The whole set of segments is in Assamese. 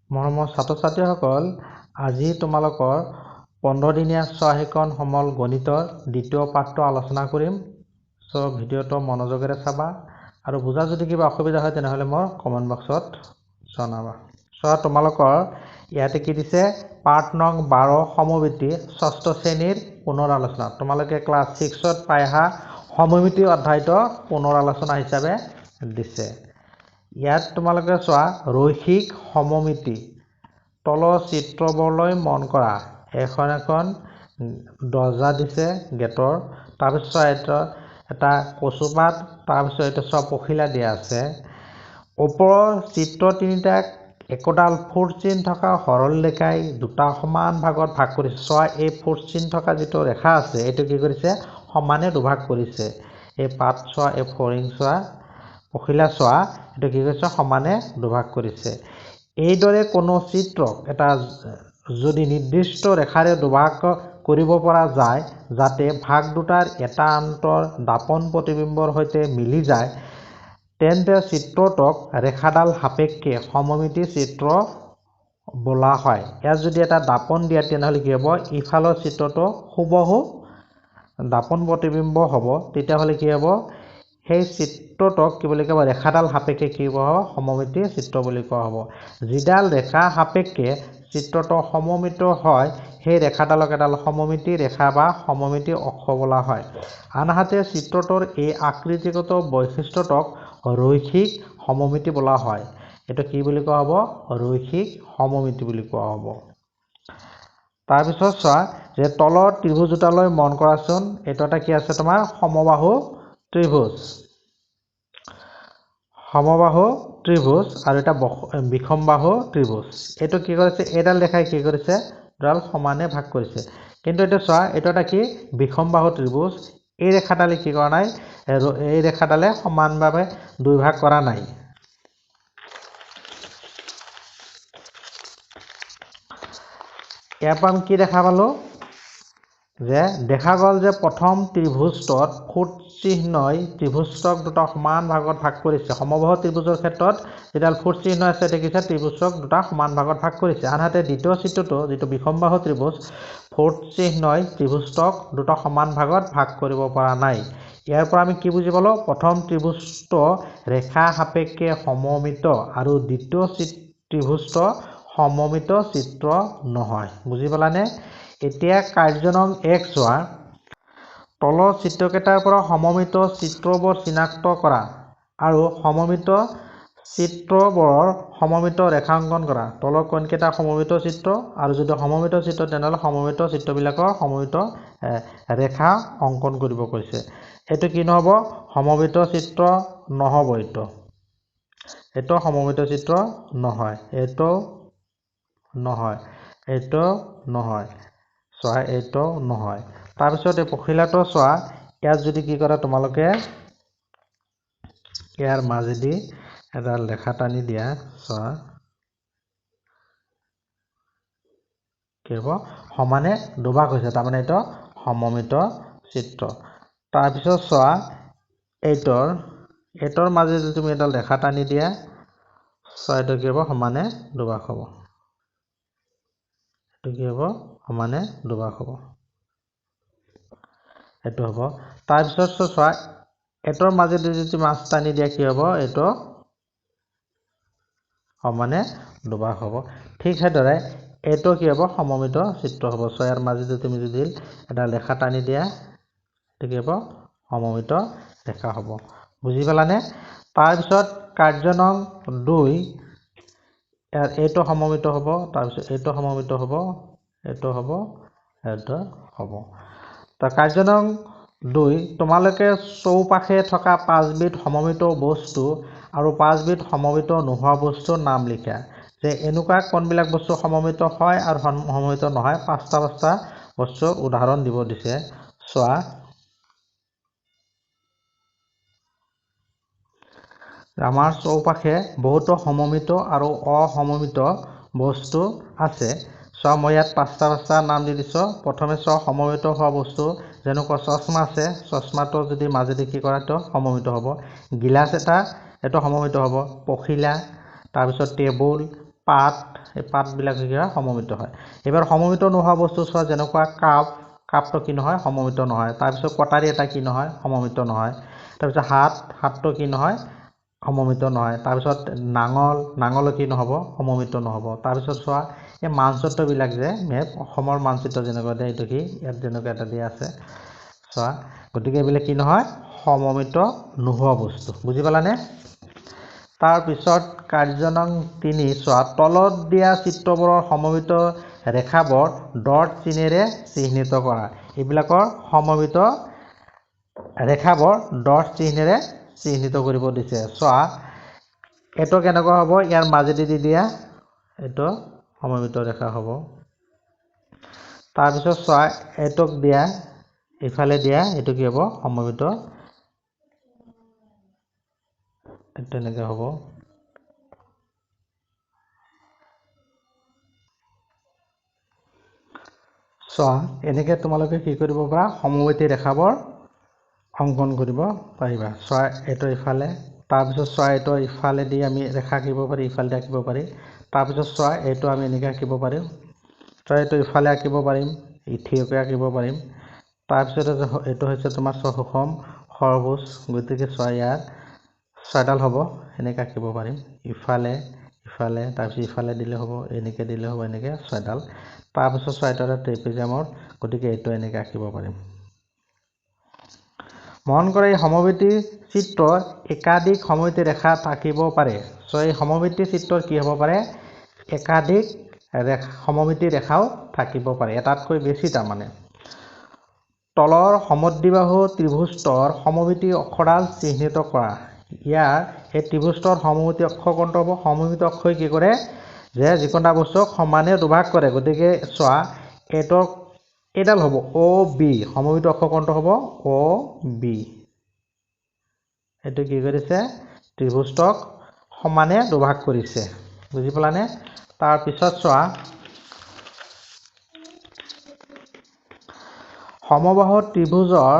মৰমৰ ছাত্ৰ-ছাত্ৰীসকল, আজি তোমালোকৰ 15 দিনীয়া স্ব-শিক্ষণ সমল গণিতৰ দ্বিতীয় পাঠটো আলোচনা কৰিম। ভিডিঅ'টো মনোযোগেৰে চাবা আৰু বুজা যদি কিবা অসুবিধা হয় তেনেহ'লে মোৰ কমেণ্ট বক্সত জনাবা। তোমালোকৰ ইয়াতে কি দিছে? পাঠ নং 12 সমমিতি ষষ্ঠ শ্ৰেণীৰ পুনৰ আলোচনা। তোমালোকে ক্লাছ 6ত পাই অহা সমমিতি অধ্যায়টো পুনৰ আলোচনা হিচাপে দিছে। ইয়াত তোমালোকে চোৱা ৰৈখিক সমমিতি তলৰ চিত্ৰবোৰলৈ মন কৰা। এখন দৰ্জা দিছে গেটৰ, তাৰপিছত এটা কচুপাত, তাৰপিছত এইটো চব পখিলা দিয়া আছে। ওপৰৰ চিত্ৰ তিনিটাক একোডাল ফুট চিন থকা সৰলৰেখাই দুটা সমান ভাগত ভাগ কৰিছে। চোৱা এই ফুট চিন থকা যিটো ৰেখা আছে এইটো কি কৰিছে? সমানে দুভাগ কৰিছে। এই পাত চোৱা, এই ফৰিং চোৱা, পখিলা চোৱা, এইটো কি কৰিছে? সমানে দুভাগ কৰিছে। এইদৰে কোনো চিত্ৰক এটা যদি নিৰ্দিষ্ট ৰেখাৰে দুভাগ কৰিব পৰা যায় যাতে ভাগ দুটাৰ এটা আনটোৰ দাপন প্ৰতিবিম্বৰ সৈতে মিলি যায়, তেন্তে চিত্ৰটোক ৰেখাডাল সাপেক্ষে সমমিতি চিত্ৰ বোলা হয়। ইয়াত যদি এটা দাপন দিয়া তেনেহ'লে কি হ'ব? ইফালৰ চিত্ৰটো হুবহু দাপন প্ৰতিবিম্ব হ'ব। তেতিয়াহ'লে কি হ'ব? সেই চিত্ৰটোক কি বুলি ক'ব? ৰেখাডাল সাপেক্ষে কি হ'ব? সমমিতি চিত্ৰ বুলি কোৱা হ'ব। যিডাল ৰেখা সাপেক্ষে চিত্ৰটো সমমিত হয় সেই ৰেখাডালক এডাল সমমিতি ৰেখা বা সমমিতি অক্ষ বোলা হয়। আনহাতে চিত্ৰটোৰ এই আকৃতিগত বৈশিষ্ট্যটোক ৰৈখিক সমমিতি বোলা হয়। এইটো কি বুলি কোৱা হ'ব? ৰৈখিক সমমিতি বুলি কোৱা হ'ব। তাৰপিছত চোৱা যে তলৰ ত্ৰিভুজ দুটালৈ মন কৰাচোন। এইটো এটা কি আছে তোমাৰ? সমবাহু ত্ৰিভুজ। সমবাহু ত্ৰিভুজ আৰু এটা বিষমবাহু ত্ৰিভুজ। এইটো কি কৰিছে? এইডাল ৰেখাই কি কৰিছে? দুডাল সমানে ভাগ কৰিছে। কিন্তু এইটো চোৱা, এইটো এটা কি? বিষমবাহু ত্ৰিভুজ। এই ৰেখাডালে কি কৰা নাই? এই ৰেখাডালে সমানভাৱে দুই ভাগ কৰা নাই। ইয়াৰ পৰা আমি কি দেখা পালো? যে দেখা গ'ল যে প্ৰথম ত্ৰিভুজটোত ফুট চিহ্নই ত্ৰিভুজটোক দুটা সমান ভাগত ভাগ কৰিছে। সমবাহু ত্ৰিভুজৰ ক্ষেত্ৰত যিডাল ফুট চিহ্ন আছে দেখিছে ত্ৰিভুজক দুটা সমান ভাগত ভাগ কৰিছে। আনহাতে দ্বিতীয় চিত্ৰটো যিটো বিষমবাহু ত্ৰিভুজ, ফুট চিহ্নই ত্ৰিভুজটোক দুটা সমান ভাগত ভাগ কৰিব পৰা নাই। ইয়াৰ পৰা আমি কি বুজি পালো? প্ৰথম ত্ৰিভুজটো ৰেখা সাপেক্ষে সমমিত আৰু দ্বিতীয় ত্ৰিভুজটো সমমিত চিত্ৰ নহয়। বুজি পালানে? এতিয়া কাৰ্য নং 1 চোৱা। তলৰ চিত্ৰকেইটাৰ পৰা সমমিত চিত্ৰবোৰ চিনাক্ত কৰা আৰু সমমিত চিত্ৰবোৰৰ সমমিত ৰেখাংকন কৰা। তলৰ কোনকেইটা সমমিত চিত্ৰ আৰু যদি সমমিত চিত্ৰ তেনেহ'লে সমমিত চিত্ৰবিলাকৰ সমমিত ৰেখা অংকন কৰিব কৈছে। এইটো কি নহ'ব? সমমিত চিত্ৰ নহ'ব। এইটো সমমিত চিত্ৰ নহয়। এইটো নহয়, এইটো নহয়, চোৱা এইটো নহয়। তাৰপিছত এই পখিলাটো চোৱা, ইয়াত যদি কি কৰা তোমালোকে ইয়াৰ মাজেদি এডাল ৰেখা টানি দিয়া, চোৱা কি হ'ব? সমানে দুভাগ হৈছে, তাৰমানে এইটো সমমিত চিত্ৰ। তাৰপিছত চোৱা এইটোৰ মাজেদি তুমি এডাল ৰেখা টানি দিয়া, চোৱা এইটো কি হ'ব? সমানে দুভাগ হ'ব। এইটো কি হ'ব? সমানে দুভাগ হ'ব। এইটো হ'ব। তাৰপিছত চোৱা এইটোৰ মাজেদি যদি মাছ টানি দিয়া কি হ'ব? এইটো সমানে দুভাগ হ'ব। ঠিক সেইদৰে এইটো কি হ'ব? সমমিত চিত্ৰ হ'ব। চোৱা ইয়াৰ মাজেদি তুমি যদি এডাল ৰেখা টানি দিয়া, এইটো কি হ'ব? সমমিত ৰেখা হ'ব। বুজি পালানে? তাৰপিছত কাৰ্য নং 2, এইটো সমমিত হ'ব, তাৰপিছত এইটো সমমিত হ'ব, এইটো হ'ব, এইটো হ'ব। কাৰ্য নং 2, তোমালোকে চৌপাশে থকা 5বিধ সমমিত বস্তু আৰু 5বিধ সমমিত নোহোৱা বস্তুৰ নাম লিখা। যে এনেকুৱা কোনবিলাক বস্তু সমমিত হয় আৰু সমমিত নহয়, 5টা বস্তুৰ উদাহৰণ দিব দিছে। চোৱা আমাৰ চৌপাশে বহুতো সমমিত আৰু অসমমিত বস্তু আছে। চোৱা মই ইয়াত 5টা নাম দি দিছোঁ। প্ৰথমে চোৱা সমমিত হোৱা বস্তু যেনেকুৱা চশমা আছে, চশমাটো যদি মাজেদি কি কৰা এইটো সমমিত হ'ব। গিলাচ এটা, এইটো সমমিত হ'ব। পখিলা, তাৰপিছত টেবুল, পাত এই পাতবিলাক কি হয় সমমিত হয় এবাৰ সমমিত নোহোৱা বস্তু চোৱা যেনেকুৱা কাপটো কি নহয় সমমিত নহয় তাৰপিছত কটাৰী এটা কি নহয় সমমিত নহয় তাৰপিছত হাতটো কি নহয় সমমিত নহয় তাৰপিছত নাঙল কি নহ'ব সমমিত নহ'ব তাৰপিছত চোৱা এই মানচিত্ৰবিলাক যে মেপ অসমৰ মানচিত্ৰ যেনেকুৱা দিয়া এইটো কি ইয়াত যেনেকুৱা এটা দিয়া আছে চোৱা গতিকে এইবিলাক কি নহয় সমমিত নোহোৱা বস্তু বুজি পালানে তাৰপিছত কাৰ্য নং 3 চোৱা তলত দিয়া চিত্ৰবোৰৰ সমমিত ৰেখাবোৰ ডট চিনেৰে চিহ্নিত কৰা এইবিলাকৰ সমমিত ৰেখাবোৰ ডট চিহ্নেৰে চিহ্নিত কৰিব দিছে চোৱা এটো কেনেকুৱা হ'ব ইয়াৰ মাজেদি দি দিয়া এটো সমমিত ৰেখা হ'ব তাৰপিছত চোৱা এটোক দিয়া ইফালে দিয়া এটো কি হ'ব সমমিত তেনেকৈ হ'ব চোৱা এনেকৈ তোমালোকে কি কৰিব পাৰা সমমিতি ৰেখাবোৰ অংকন কৰিব পাৰিবা চোৱা এটো ইফালে তাৰপিছত চোৱা এটো ইফালে দি আমি ৰেখা আঁকিব পাৰি ইফালে আঁকিব পাৰি তাৰপিছত চোৱা এটো আমি এনেকৈ আঁকিব পাৰিম চোৱা এটো ইফালে আঁকিব পাৰিম ইঠিকে আঁকিব পাৰিম তাৰপিছত এটো হৈছে তোমাৰ সুষম সৰভুজ গতিকে চোৱা ইয়াৰ ছয়ডাল হ'ব এনেকৈ আঁকিব পাৰিম ইফালে তাৰপিছত ইফালে দিলে হ'ব এনেকৈ দিলে হ'ব এনেকৈ ছয়ডাল তাৰপিছত ছয়ডাল ট্ৰেপিজিয়ামৰ গতিকে এইটো এনেকৈ আঁকিব পাৰিম মন কৰে এই সমমিতি চিত্ৰৰ একাধিক সমমিতি ৰেখা থাকিব পাৰে চ' এই সমমিতি চিত্ৰৰ কি হ'ব পাৰে একাধিক সমমিতি ৰেখাও থাকিব পাৰে এটাতকৈ বেছি তাৰমানে তলৰ সমদ্বিবাহু ত্ৰিভুজৰ সমমিতি অক্ষডাল চিহ্নিত কৰা ইয়াৰ এই ত্ৰিভুজৰ সমমিতি অক্ষ কোনটো হ'ব সমমিতি অক্ষই কি কৰে যে যিকোনো বস্তুক সমানে দুভাগ কৰে গতিকে চোৱা এডাল হ'ব অ বি সমমিতি অক্ষ কোনটো হ'ব অ বি এটো কি কৰিছে ত্ৰিভুজক সমানে দুভাগ কৰিছে বুজি পালানে তাৰ পিছত চোৱা সমবাহু ত্ৰিভুজৰ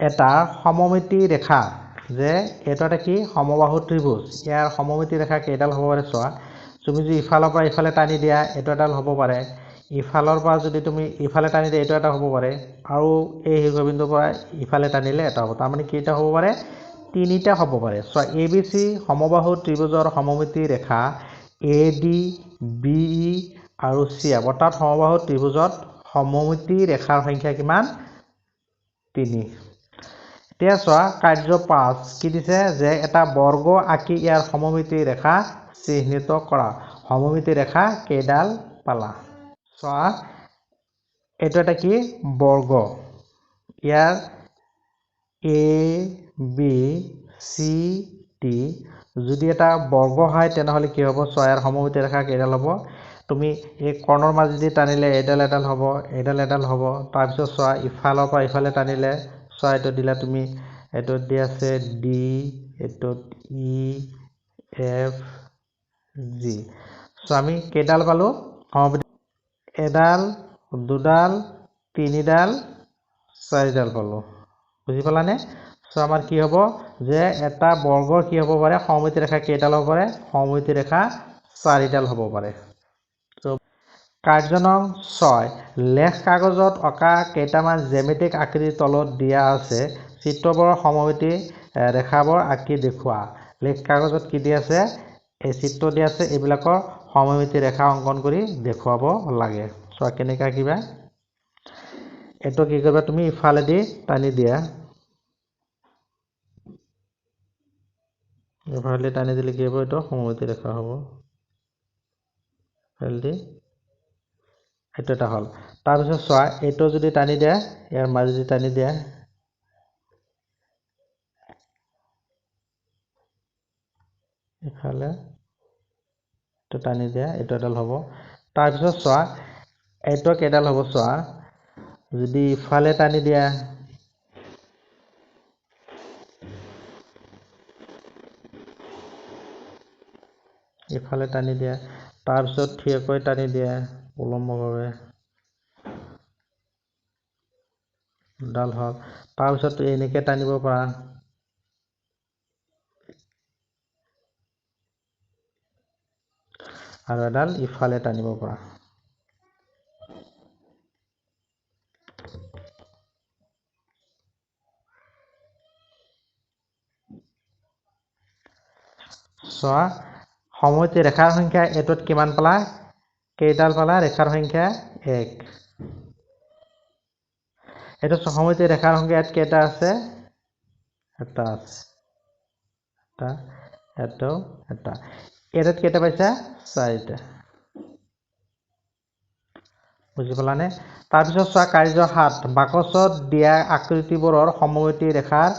এটা সমমিতি ৰেখা যে এটা কি সমবাহু ত্ৰিভুজ ইয়াৰ সমমিতি ৰেখা কেইডাল হ'ব পাৰে চোৱা তুমি যদি ইফালৰ পৰা ইফালে টানি দিয়া এটো এডাল হ'ব পাৰে ইফালৰ পৰা যদি তুমি ইফালে টানি দিয়া এটো এটা হ'ব পাৰে আৰু এই শীৰ্ষবিন্দুৰ পৰা ইফালে টানিলে এটা হ'ব তাৰ মানে কেইটা হ'ব পাৰে তিনিটা হ'ব পাৰে চোৱা ABC সমবাহু ত্ৰিভুজৰ সমমিতি ৰেখা AD BE আৰু CF অৰ্থাৎ সমবাহু ত্ৰিভুজত সমমিতি ৰেখাৰ সংখ্যা কিমান 3 এতিয়া চোৱা কাৰ্য 5 কি দিছে যে এটা বৰ্গ আঁকি ইয়াৰ সমমিতি ৰেখা চিহ্নিত কৰা সমমিতি ৰেখা কেইডাল পালা চোৱা এটো এটা কি বৰ্গ ইয়াৰ A B C D যদি এটা বৰ্গ হয় তেনেহলে কি হ'ব চোৱা ইয়াৰ সমমিতি ৰেখা কেইডাল হ'ব তুমি এই কৰ্ণৰ মাজেদি টানিলে এডাল হ'ব এডাল হ'ব তাৰপিছত চোৱা ইফালৰ পৰা ইফালে টানিলে চোৱা এটো দিলা তুমি এটো দি আছে D এটো E F G সো আমি কেইডাল পালো এডাল দুডাল তিনিডাল চাৰিডাল পালো বুজি পালানে সো আমাৰ কি হ'ব যে এটা বৰ্গৰ কি হ'ব পাৰে সমমিতি ৰেখা কেইডাল হ'ব পাৰে সমমিতি ৰেখা চাৰিডাল হ'ব পাৰে কাৰ্য নং 6 লেখ কাগজত অঁকা কেইটামান জ্যামিতিক আকৃতিৰ তলত দিয়া আছে চিত্ৰবোৰৰ সমমিতি ৰেখাবোৰ আঁকি দেখুওৱা লেখ কাগজত কি দিয়া আছে এই চিত্ৰ দিয়া আছে এইবিলাকৰ সমমিতি ৰেখা অংকন কৰি দেখুৱাব লাগে চোৱা কেনেকৈ আঁকিবা এটো কি কৰিবা তুমি ইফালে দি টানি দিয়া ইফালে টানি দিলে কি হ'ব এটো সমমিতি ৰেখা হ'ব হেলদি এটো এটা হল তাৰপিছত চোৱা এটো যদি টানি দিয়া ইয়াৰ মাজেদি টানি দিয়া ইফালে এটো টানি দিয়া এটো এডাল হ'ব তাৰপিছত চোৱা এটো কেইডাল হ'ব চোৱা যদি ইফালে টানি দিয়া ইফালে টানি দিয়া তাৰপিছত ঠিককৈ টানি দিয়া উলম্বভাৱে ডাল হল তাৰপিছত এনেকৈ টানিব পাৰা আৰু এডাল ইফালে টানিব পৰা। চোৱা সমমিতি ৰেখাৰ সংখ্যা এটোত কিমান পালা? কেইডাল পালা? ৰেখাৰ সংখ্যা 1। এটো সমমিতি ৰেখাৰ সংখ্যা ইয়াত কেইটা আছে? এটা আছে। এটা। এটাত কেইটা পাইছা? 4টা। বুজি পালানে? তাৰপিছত চোৱা কাৰ্য 7 বাকচত দিয়া আকৃতিবোৰৰ সমমিতি ৰেখাৰ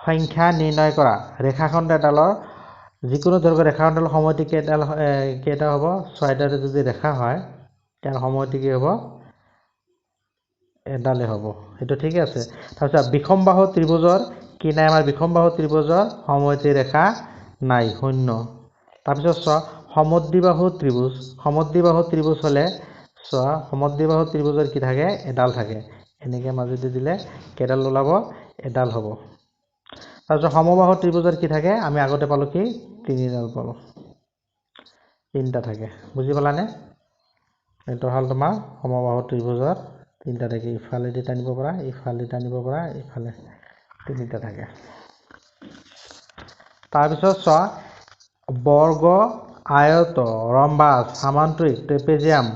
সংখ্যা নিৰ্ণয় কৰা। ৰেখাখণ্ড এডালৰ যিকোনো দৈৰ্ঘ্যৰ ৰেখাখণ্ডৰ সমমিতি কেইটা হ'ব? 6টাৰ যদি ৰেখা হয় তাৰ সমমিতি কি হ'ব? এডালে হ'ব। এইটো ঠিক আছে। তাৰপিছত বিষমবাহু ত্ৰিভুজৰ কি নাই? আমাৰ বিষমবাহু ত্ৰিভুজৰ সমমিতি ৰেখা নাই, 0। তাৰপিছত চোৱা সমদ্বিবাহু ত্ৰিভুজ। সমদ্বিবাহু ত্ৰিভুজ হ'লে চোৱা সমদ্বিবাহু ত্ৰিভুজৰ কি থাকে? এডাল থাকে। এনেকৈ মাজেদি দিলে কেইডাল ওলাব? এডাল হ'ব। তাৰপিছত সমবাহু ত্ৰিভুজৰ কি থাকে? আমি আগতে পালোঁ কি? 3ডাল পালোঁ। 3টা থাকে। বুজি পালানে? এইটো হ'ল তোমাৰ সমবাহু ত্ৰিভুজৰ 3টা থাকে। ইফালেদি টানিব পৰা, ইফালে টানিব পৰা, ইফালে 3টা থাকে। তাৰপিছত চোৱা বৰ্গ, আয়ত, ৰম্বাস, সামান্তৰিক, ট্ৰেপেজিয়াম,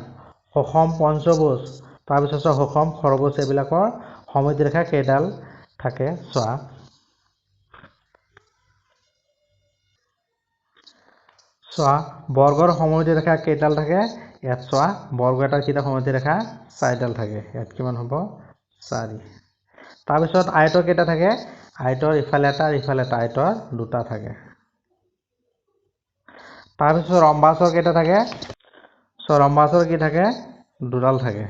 সুষম পঞ্চভুজ, তাৰপিছত চোৱা সুষম ষড়ভুজ এইবিলাকৰ সমমিতি ৰেখা কেইডাল থাকে? চোৱা বৰ্গৰ সমমিতি ৰেখা কেইডাল থাকে? ইয়াত চোৱা বৰ্গ এটাৰ কেইটা সমমিতি ৰেখা? 4ডাল থাকে। ইয়াত কিমান হ'ব? 4। তাৰপিছত আয়তৰ কেইটা থাকে? আয়তৰ ইফালে এটা আৰু ইফালে এটা, আয়তৰ 2টা থাকে। তাৰপিছত ৰম্বাসৰ কেইটা থাকে? ৰম্বাসৰ কি থাকে? 2ডাল থাকে।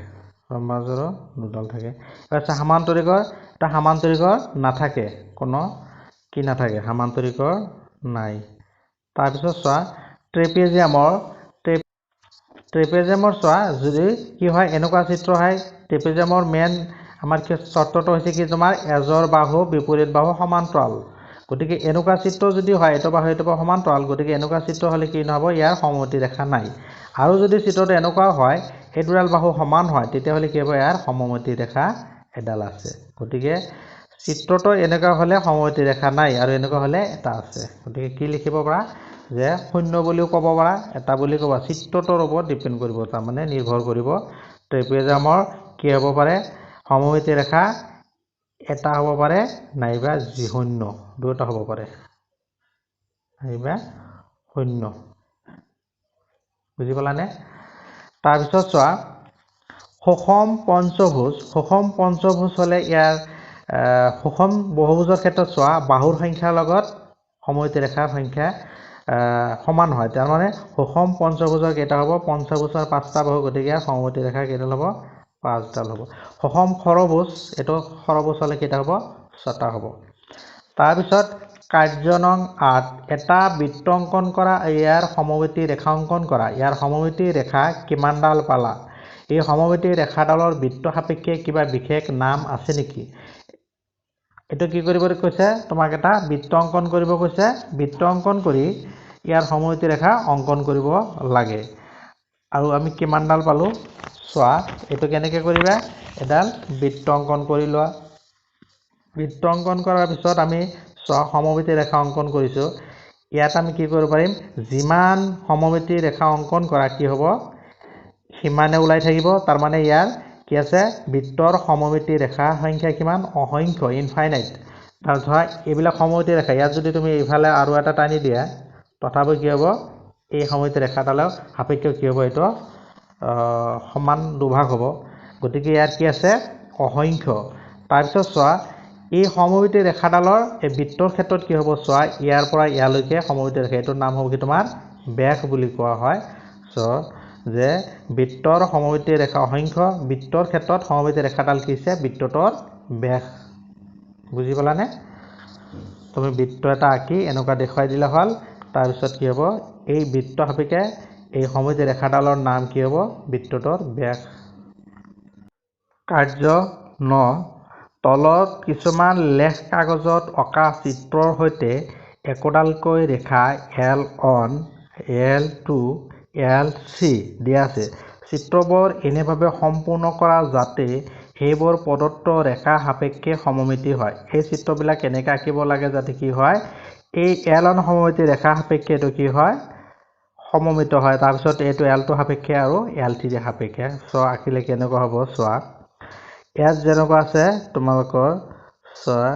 ৰম্বাসৰো 2ডাল থাকে। এবাৰ সামান্তৰিকৰ, এটা সামান্তৰিকৰ নাথাকে, কোনো কি নাথাকে? সামান্তৰিকৰ নাই। তাৰপিছত চোৱা ট্ৰেপেজিয়ামৰ চোৱা যদি কি হয়? এনেকুৱা চিত্ৰ হয়। ট্ৰেপেজিয়ামৰ মেইন আমাৰ চৰ্তটো হৈছে কি? তোমাৰ এজৰ বাহু বিপৰীত বাহু সমান্তৰাল। গতিকে এনেকুৱা চিত্ৰ যদি হয়, এইটো বাহু সমান্তৰাল, গতিকে এনেকুৱা চিত্ৰ হ'লে কি নহ'ব? ইয়াৰ সমমিতি ৰেখা নাই। আৰু যদি চিত্ৰটো এনেকুৱাও হয়, এই দুডাল বাহু সমান হয়, তেতিয়াহ'লে কি হ'ব? ইয়াৰ সমমিতি ৰেখা এডাল আছে। গতিকে চিত্ৰটো এনেকুৱা হ'লে সমমিতি ৰেখা নাই, আৰু এনেকুৱা হ'লে এটা আছে। গতিকে কি লিখিব পাৰা? যে 0 বুলিও ক'ব পাৰা, এটা বুলি ক'ব। চিত্ৰটোৰ ওপৰত ডিপেণ্ড কৰিব, তাৰমানে নিৰ্ভৰ কৰিব। ট্ৰেপেজিয়ামৰ কি হ'ব পাৰে? সমমিতি ৰেখা এটা হ'ব পাৰে, নাইবা 0, দুটা হ'ব পাৰে, নাইবা 0। বুজি পালানে? তাৰপিছত চোৱা সুষম পঞ্চভুজ। সুষম পঞ্চভুজ হ'লে ইয়াৰ সুষম বহুভুজৰ ক্ষেত্ৰত চোৱা বাহুৰ সংখ্যাৰ লগত সমমিতি ৰেখাৰ সংখ্যা সমান হয়। তাৰমানে সুষম পঞ্চভুজৰ কেইটা হ'ব? পঞ্চভুজৰ 5টা বাহু, গতিকে ইয়াৰ সমমিতি ৰেখা কেইডাল হ'ব? 5ডাল হ'ব। সুষম ষড়ভুজ, এইটো ষড়ভুজ হ'লে কেইটা হ'ব? 6টা হ'ব। তাৰপিছত কাৰ্য নং 8 এটা বৃত্ত অংকন কৰা, ইয়াৰ সমমিতি ৰেখা অংকন কৰা। ইয়াৰ সমমিতি ৰেখা কিমানডাল পালা? এই সমমিতি ৰেখাডালৰ বৃত্ত সাপেক্ষে কিবা বিশেষ নাম আছে নেকি? এইটো কি কৰিব কৈছে? তোমাক এটা বৃত্ত অংকন কৰিব কৈছে। বৃত্ত অংকন কৰি ইয়াৰ সমমিতি ৰেখা অংকন কৰিব লাগে। আৰু আমি কিমানডাল পালোঁ? চোৱা এইটো কেনেকৈ কৰিবা? এডাল বৃত্ত অংকন কৰি লোৱা। বৃত্ত অংকন কৰাৰ পিছত আমি চোৱা সমমিতি ৰেখা অংকন কৰিছোঁ। ইয়াত আমি কি কৰিব পাৰিম? যিমান সমমিতি ৰেখা অংকন কৰা কি হ'ব? সিমানে ওলাই থাকিব। তাৰমানে ইয়াৰ কি আছে? বৃত্তৰ সমমিতি ৰেখাৰ সংখ্যা কিমান? অসংখ্য, ইনফাইনাইট। তাৰপিছত ধৰা এইবিলাক সমমিতি ৰেখা, ইয়াত যদি তুমি এইফালে আৰু এটা টানি দিয়া, তথাপি কি হ'ব? এই সমমিতি ৰেখাডালৰ সাপেক্ষে কি হ'ব? এইটো সমান দুভাগ হ'ব। গতিকে ইয়াত কি আছে? অসংখ্য। তাৰপিছত চোৱা এই সমমিতি ৰেখাডালৰ এই বৃত্তৰ ক্ষেত্ৰত কি হ'ব? চোৱা ইয়াৰ পৰা ইয়ালৈকে সমমিতি ৰেখা, এইটোৰ নাম হ'ব কি তোমাৰ? ব্যাস বুলি কোৱা হয়। যে বৃত্তৰ সমমিতি ৰেখা অসংখ্য, বৃত্তৰ ক্ষেত্ৰত সমমিতি ৰেখাডাল কি হৈছে? বৃত্তটোৰ ব্যাস। বুজি পালানে? তুমি বৃত্ত এটা আঁকি এনেকুৱা দেখুৱাই দিলে হ'ল। তাৰপিছত কি হ'ব? এই বৃত্ত সাপেক্ষে এই সমমিতি ৰেখাডালৰ নাম কি হ'ব? বৃত্তটোৰ ব্যাস। কাৰ্য 9 তলত কিছুমান লেখ কাগজত অঁকা চিত্ৰৰ সৈতে একোডালকৈ ৰেখা L1, L2, LC দিয়া আছে চিত্ৰবোৰ এনেভাবে সম্পূৰ্ণ কৰা যাতে সেইবোৰ প্ৰদত্ত ৰেখা সাপেক্ষে সমমিতি হয় এই চিত্ৰবিলাক এনেকৈ আঁকিব লাগে যাতে কি হয় এই L সমমিতি ৰেখা সাপেক্ষে এটো কি হয় সমমিত হয় তাৰ পিছত এটো L টো সাপেক্ষে আৰু L3 সাপেক্ষে সো আঁকিলে কেনেকুৱা হ'ব চোৱা ইয়াত যেনেকুৱা আছে তোমালোকৰ চোৱা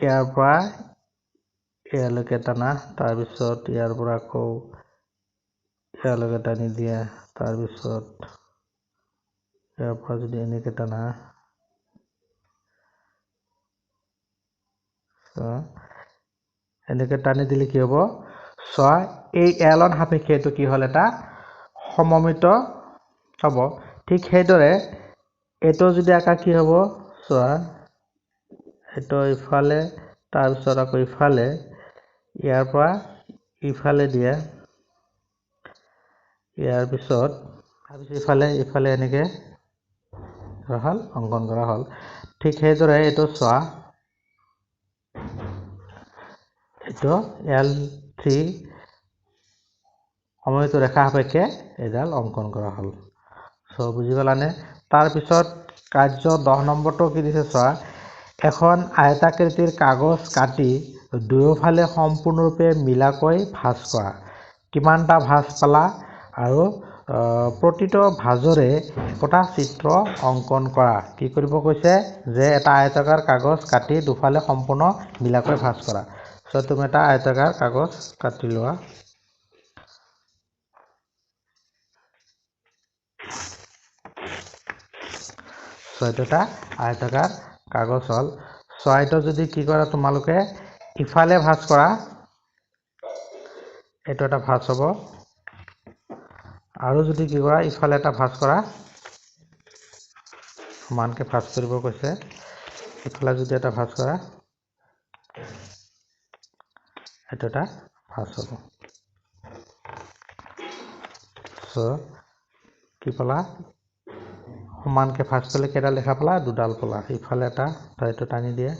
ইয়াৰ পৰা ইয়ালৈকে টানা তাৰ পিছত ইয়াৰ পৰা আকৌ ইয়ালৈকে টানি দিয়া তাৰ পিছত ইয়াৰ পৰা যদি এনেকে টানা এনেকে টানি দিলে কি হ'ব চোৱা এই L সাপেক্ষে এটো কি হ'ল এটা সমমিত হ'ব ঠিক সেইদৰে এটো যদি আকা কি হ'ব চোৱা এটো ইফালে তাৰ পিছত আকৌ ইফালে ইয়াৰ পৰা ইফালে দিয়া ইয়াৰ পিছত ইফালে এনেকে ৰহল অঙ্কন কৰা হল ঠিক সেইদৰে এটো চোৱা এটো L3 সমমিত ৰেখা সাপেক্ষে এডাল অঙ্কন কৰা হল সো বুজি পালানে তাৰ পিছত কাৰ্য 10 নম্বৰটো কি দিছে চোৱা এখন আয়তাকৃতিৰ কাগজ কাটি দুয়োফালে সম্পূৰ্ণৰূপে মিলাকৈ ভাঁজ কৰা কিমানটা ভাঁজ পালা আৰু প্ৰতিটো ভাঁজৰে এটা চিত্ৰ অঙ্কন কৰা কি কৰিব কৈছে যে এটা আয়তাকাৰ কাগজ কাটি দুফালে সম্পূৰ্ণ মিলাকৈ ভাঁজ কৰা সো তুমি এটা আয়তাকাৰ কাগজ কাটি লোৱা সো এটা আয়তাকাৰ কাগজ হল সো যদি কি কৰা তোমালোকে ইফালে ভাঁজ কৰা এটো এটা ভাঁজ হ'ব আৰু যদি কি কৰা ইফালে এটা ভাঁজ কৰা সমানকে ভাঁজ কৰিব কৈছে ইফালে যদি এটা ভাঁজ কৰা এটো এটা ভাঁজ হ'ব সো কি পালা সমানকে ভাঁজ কৰিলে কেইডাল দেখা পালা দুডাল পালা ইফালে এটা এইটো টানি দিয়ে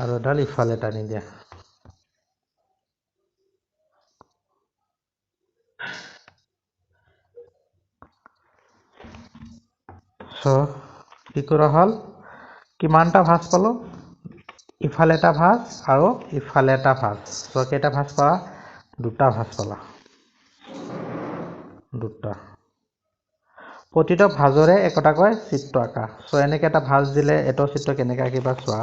আৰু এডাল ইফালে টানি দিয়া সো কি কৰা হল কিমানটা ভাঁজ পালো ইফালে এটা ভাঁজ আৰু ইফালে এটা ভাঁজ সো কেইটা ভাঁজ পালা দুটা ভাঁজ পালা দুটা প্ৰতিটো ভাঁজৰে একটাকৈ চিত্ৰ আঁকা সো এনেকৈ এটা ভাঁজ দিলে এটো চিত্ৰ কেনেকৈ আঁকিবা চোৱা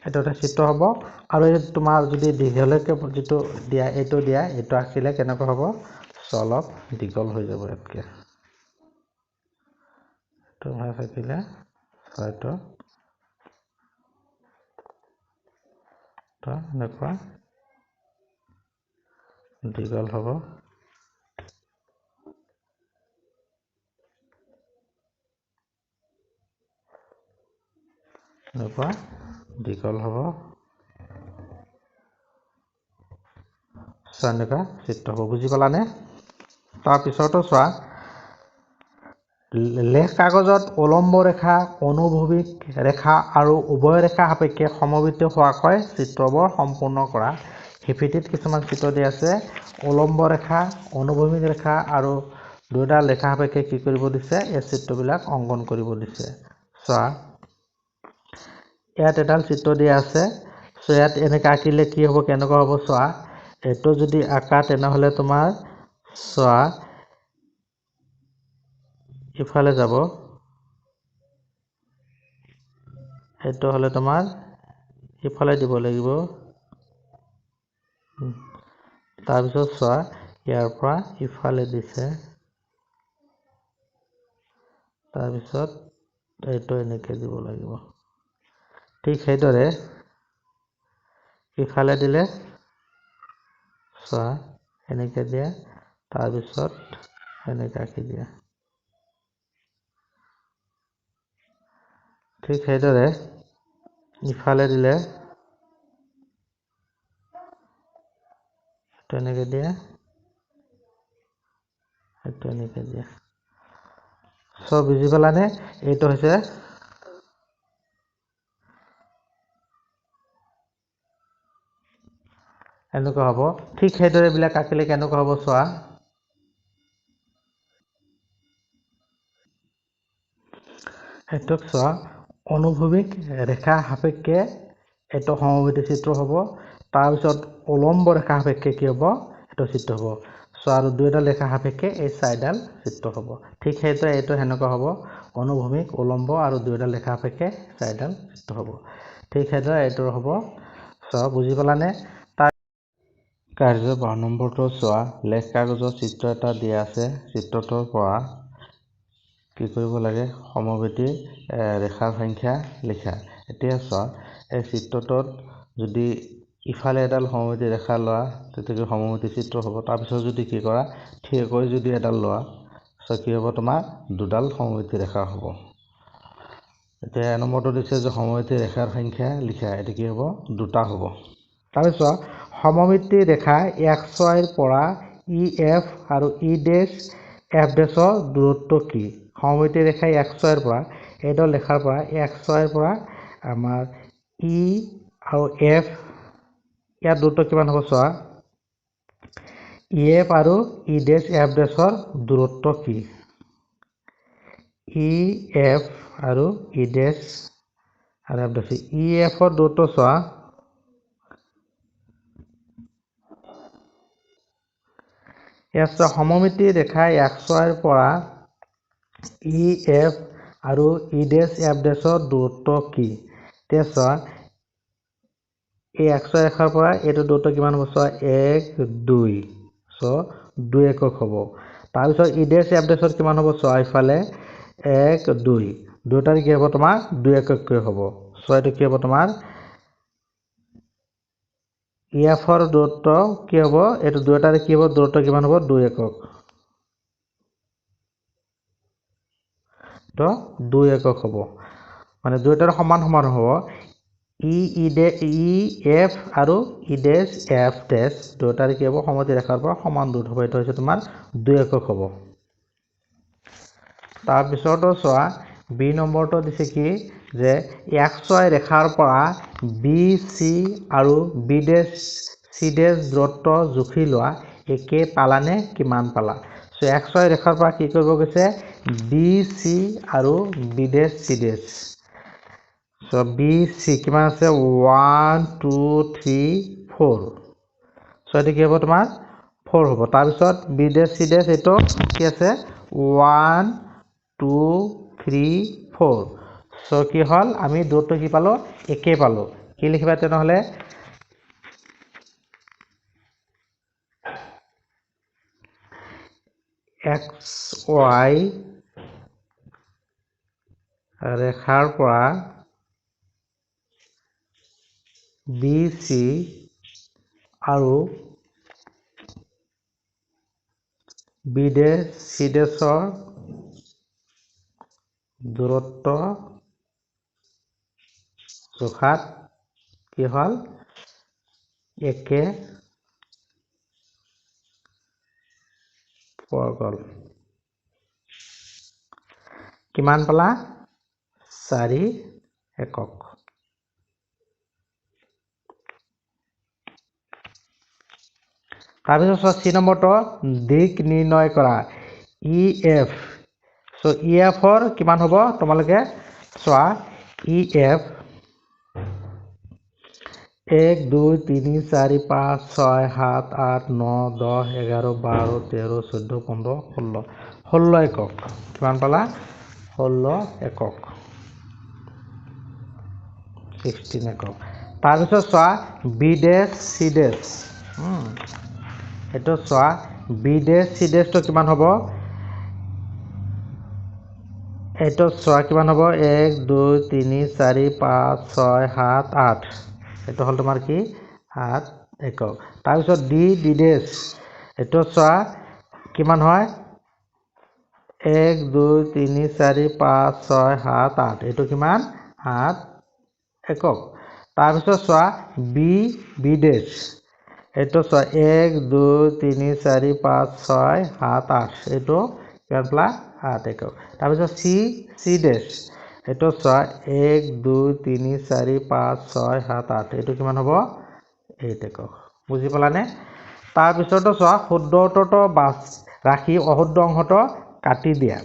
এটো এটা চিত্ৰ হ'ব আৰু এই তোমাৰ যদি দীঘলকে যেটো দিয়া এটো আঁকিলে কেনেকৈ হ'ব অলপ দীঘল হৈ যাব ইয়াতকে তো ভাঁজ আঁকিলে হয়তো তো এনেকুৱা দীঘল হ'ব এনেকুৱা দীঘল হ'ব এনেকুৱা চিত্ৰ হ'ব বুজি পালানে তাৰ পিছতো চোৱা লেখ কাগজত উলম্ব ৰেখা অনুভূমিক ৰেখা আৰু উভয় ৰেখা সাপেক্ষে সমমিত হোৱাকৈ চিত্ৰবোৰ সম্পূৰ্ণ কৰা হিপিটিত কিছুমান চিত্ৰ দিয়া আছে উলম্ব ৰেখা অনুভূমিক ৰেখা আৰু দুটা ৰেখা সাপেক্ষে কি কৰিব দিছে এই চিত্ৰবিলাক অঙ্কন কৰিব দিছে চোৱা ইয়াত এডাল চিত্ৰ দিয়া আছে সো ইয়াত এনেকৈ আঁকিলে কি হ'ব কেনেকুৱা হ'ব চোৱা এটো যদি আঁকা তেনেহলে তোমাৰ চোৱা ইফালে যাব এটো হলে তোমাৰ ইফালে দিব লাগিব তাৰ পিছত চোৱা ইয়াৰ পৰা ইফালে দিছে তাৰ পিছত এটো এনেকৈ দিব লাগিব ঠিক সেইদৰে ইফালে দিলে চোৱা এনেকৈ দিয়া তাৰ পিছত এনেকৈ আঁকি দিয়া ঠিক সেইদৰে ইফালে দিলে এনেকৈ দিয়ে এইটো এনেকৈ দিয়ে সব বুজি পালানে এইটো হৈছে এনেকুৱা হ'ব ঠিক সেইদৰে বিলাক আঁকিলে কেনেকুৱা হ'ব চোৱা এইটোক চোৱা অনুভূমিক ৰেখা সাপেক্ষে এইটো সমমিতি চিত্ৰ হ'ব তাৰপিছত উলম্ব ৰেখা সাপেক্ষে কি হ'ব এইটো চিত্ৰ হ'ব চোৱা আৰু দুইডাল ৰেখা সাপেক্ষে এই চাৰিডাল চিত্ৰ হ'ব ঠিক সেইদৰে এইটো হেনেকুৱা হ'ব অনুভূমিক উলম্ব আৰু দুইডাল ৰেখা সাপেক্ষে চাৰিডাল চিত্ৰ হ'ব ঠিক সেইদৰে এইটো হ'ব চোৱা বুজি পালানে কাৰ্য 12 নম্বৰটো চোৱা লেখ কাগজৰ চিত্ৰ এটা দিয়া আছে চিত্ৰটোৰ পৰা কি কৰিব লাগে সমমিতি ৰেখাৰ সংখ্যা লিখা এতিয়া চোৱা এই চিত্ৰটোত যদি ইফালে এডাল সমমিতি ৰেখা লোৱা তেতিয়া সমমিতি চিত্ৰ হ'ব তাৰপিছত যদি কি কৰা ঠিককৈ যদি এডাল লোৱা সো কি হ'ব তোমাৰ দুডাল সমমিতি ৰেখা হ'ব এতিয়া নম্বৰটো দিছে যে সমমিতি ৰেখাৰ সংখ্যা লিখা এটা কি হ'ব দুটা হ'ব তাৰপিছত সমমিতি ৰেখা XY ৰ পৰা EF আৰু E'F' দূৰত্ব কি সমমিতি ৰেখা XY ৰ পৰা এইডাল ৰেখাৰ পৰা XY ৰ পৰা আমাৰ E আৰু F ইয়াৰ দূৰত্ব কিমান হ'ব চোৱা EF আৰু E'F'ৰ দূৰত্ব কি EF আৰু E'F আৰু F' EF'ৰ দূৰত্ব চোৱা ইয়াত সমমিতি ৰেখা XY ৰ পৰা EF আৰু E'F'ৰ দূৰত্ব কি এতিয়া চোৱা এই XY ৰেখাৰ পৰা এইটো দূৰত্ব কিমান হ'ব চোৱা 1 2 সো 2 একক হ'ব তাৰপিছত E'F'ৰ কিমান হ'ব চোৱা ইফালে 1 2 দুটাৰ কি হ'ব তোমাৰ 2 একককৈ হ'ব সো এইটো কি হ'ব তোমাৰ EF'ৰ দূৰত্ব কি হ'ব এইটো দুটাৰ কি হ'ব দূৰত্ব কিমান হ'ব 2 একক তো 2 একক হ'ব মানে দুটাৰ সমান সমান হ'ব EF আৰু E'F' দুটাৰ কি হ'ব সমমিতি ৰেখাৰ পৰা সমান দূৰ হ'ব এটা হৈছে তোমাৰ 2 একক হ'ব তাৰ পিছতো চোৱা বি নম্বৰটো দিছে কি যে XY ৰেখাৰ পৰা BC আৰু BC' দূৰত্ব জুখি লোৱা একে পালানে কিমান পালা সো XY ৰেখাৰ পৰা কি কৰিব গৈছে BC আৰু BC' সো BC কিমান আছে 1 2 3 4 সো এটো কি হ'ব তোমাৰ 4 হ'ব তাৰ পিছত BC' এটো কি আছে 1 2 3 4 সো কি হল আমি দূৰত্ব কি পালো একে পালো কি লিখিবা তেনেহলে XY ৰেখাৰ পৰা BC আৰু BC'ৰ দূৰত্ব জোখাত কি হল একে পোৱা গ'ল কিমান পালা 4 একক তাৰপিছত সি নম্বৰটো দিক নিৰ্ণয় কৰা EF সো EF'ৰ কিমান হ'ব তোমালোকে চোৱা EF 1 2 3 4 5 6 7 8 9 10 11 12 13 14 15 16 একক কিমান পালা 16 একক 16 একক তাৰপিছত চোৱা BC' এইটো চোৱা BC' তো কিমান হ'ব এইটো চোৱা কিমান হ'ব 1 2 3 4 5 6 7 8 এইটো হল তোমাৰ কি 8 একক তাৰপিছত D' এইটো চোৱা কিমান হয় 1 2 3 4 5 6 7 8 এইটো কিমান 8 একক তাৰপিছত চোৱা বি ডেশ এইটো চোৱা 1 2 3 4 5 6 7 8 এইটো কিমান প্লা 8 একক তাৰপিছত চি ডেশ এইটো চোৱা 1 2 3 4 5 6 7 8 এইটো কিমান হ'ব 8 একক বুজি পালানে তাৰপিছতো চোৱা শুদ্ধটো বাছ ৰাখি অশুদ্ধ অংশটো কাটি দিয়া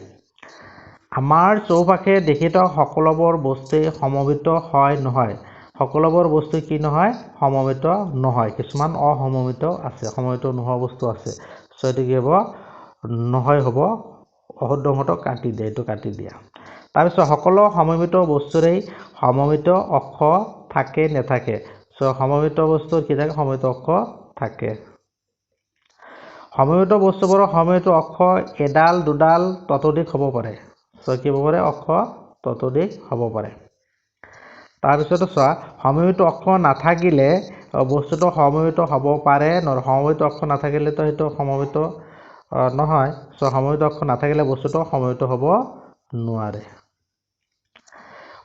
আমাৰ চৌপাশে দেখিত সকলোবোৰ বস্তুই সমবেত হয় নহয় সকলোবোৰ বস্তু কি নহয় সমবেত নহয় কিছুমান অসমবেত আছে সমবেত নোহোৱা বস্তু আছে সো এটো কি হ'ব নহয় হ'ব অশুদ্ধ অংশটো কাটি দিয়া এটো কাটি দিয়া তাৰপিছত সকলো সমবেত বস্তুৰেই সমবেত অক্ষ থাকে নেথাকে সো সমবেত বস্তুৰ কি থাকে সমবেত অক্ষ থাকে সমবেত বস্তুবোৰৰ সমবেত অক্ষ এডাল দুডাল ততোধিক হ'ব পাৰে সো কি হ'ব পাৰে অক্ষ ততোধিক হ'ব পাৰে তাৰপিছত চোৱা সমবেত অক্ষ নাথাকিলে বস্তুটো সমবেত হ'ব পাৰে সমবেত অক্ষ নাথাকিলে তো হেতু সমবেত নহয় সো সমবেত অক্ষ নাথাকিলে বস্তুটো সমবেত হ'ব নোৱাৰে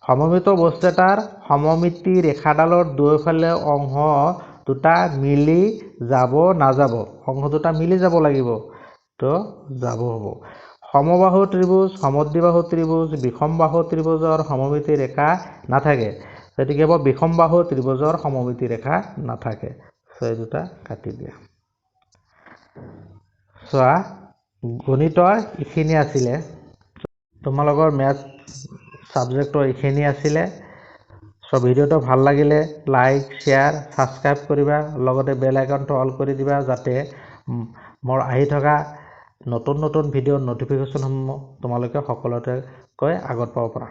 সমবেত বস্তু এটাৰ সমমিতি ৰেখাডালৰ দুয়োফালে অংশ দুটা মিলি যাব নাযাব অংশ দুটা মিলি যাব লাগিব তো যাব হ'ব সমবাহু ত্ৰিভুজ সমদ্বিবাহু ত্ৰিভুজ বিষমবাহু ত্ৰিভুজৰ সমমিতি ৰেখা নাথাকে এটো কি হ'ব বিষমবাহু ত্ৰিভুজৰ সমমিতি ৰেখা নাথাকে সো এই দুটা কাটি দিয়া চোৱা গণিতৰ ইখিনি আছিলে তোমালোকৰ ম্যাথ সাবজেক্টৰ ইখিনি আছিলে সো ভিডিওটো ভাল লাগিলে লাইক শেয়াৰ সাবস্ক্ৰাইব কৰিবা লগতে বেল আইকনটো অল কৰি দিবা যাতে মোৰ আহি থকা নতুন নতুন ভিডিঅ' নটিফিকেশনসমূহ তোমালোকে সকলোতে কৈ আগত পাব পাৰা